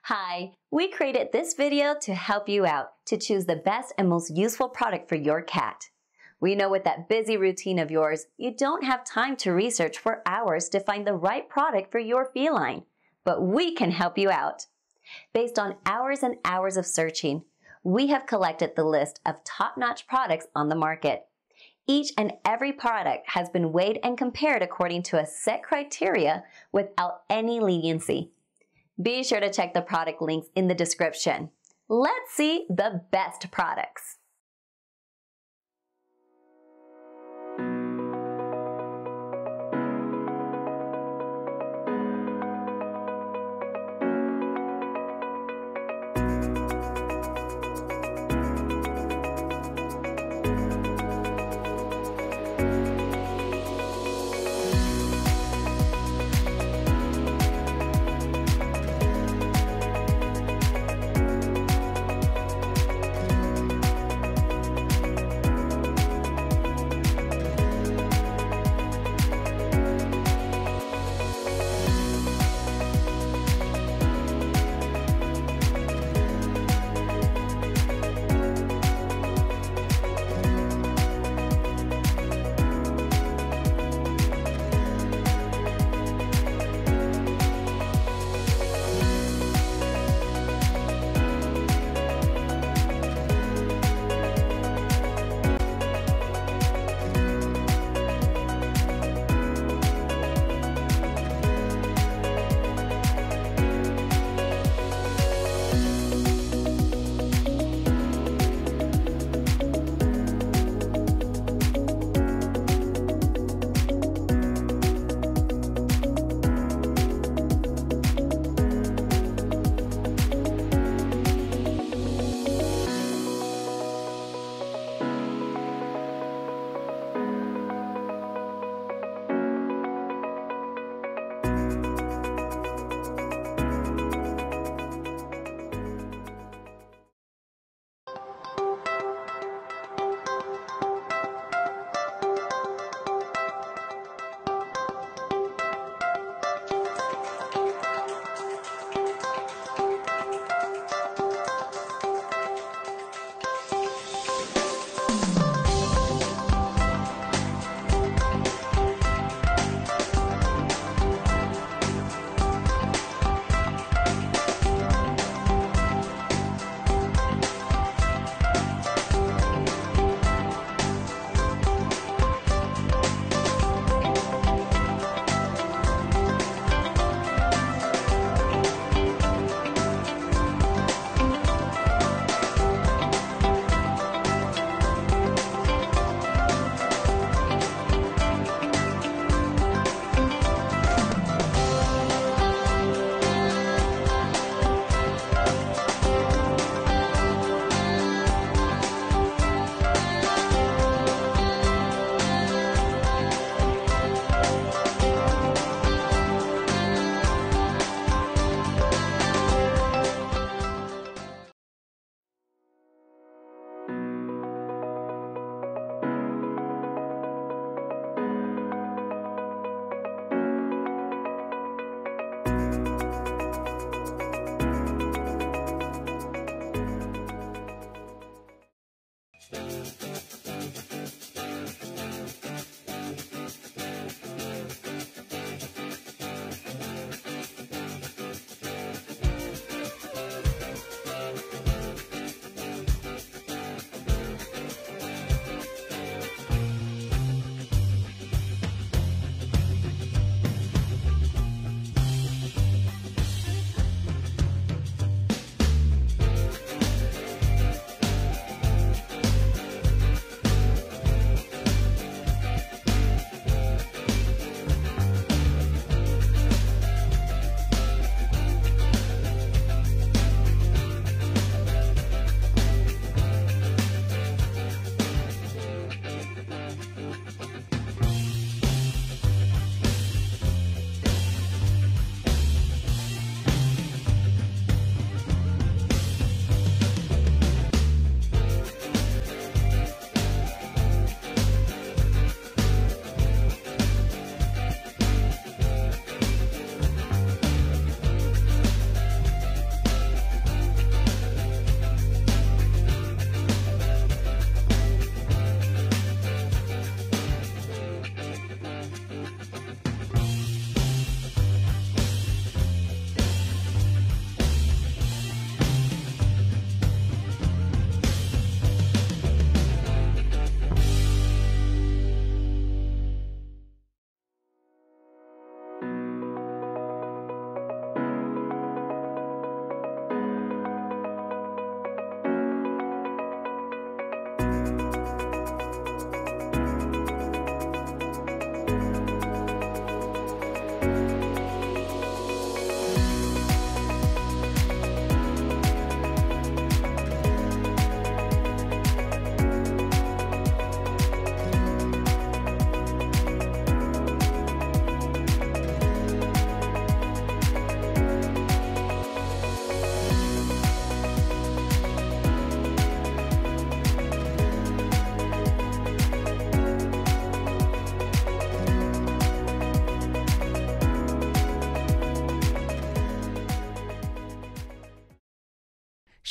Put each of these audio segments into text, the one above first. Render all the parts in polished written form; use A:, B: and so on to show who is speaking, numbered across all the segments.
A: Hi, we created this video to help you out to choose the best and most useful product for your cat. We know with that busy routine of yours, you don't have time to research for hours to find the right product for your feline, but we can help you out. Based on hours and hours of searching, we have collected the list of top-notch products on the market. Each and every product has been weighed and compared according to a set criteria without any leniency. Be sure to check the product links in the description. Let's see the best products.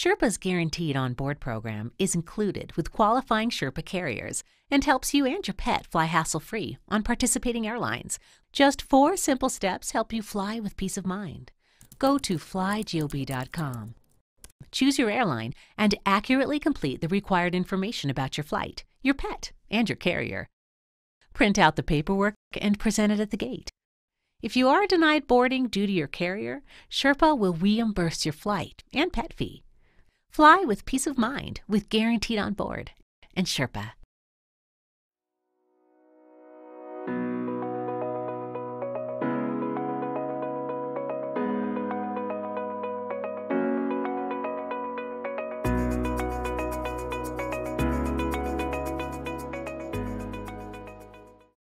B: Sherpa's Guaranteed On-Board program is included with qualifying Sherpa carriers and helps you and your pet fly hassle-free on participating airlines. Just 4 simple steps help you fly with peace of mind. Go to flygob.com. Choose your airline and accurately complete the required information about your flight, your pet, and your carrier. Print out the paperwork and present it at the gate. If you are denied boarding due to your carrier, Sherpa will reimburse your flight and pet fee. Fly with peace of mind with Guaranteed On Board and Sherpa.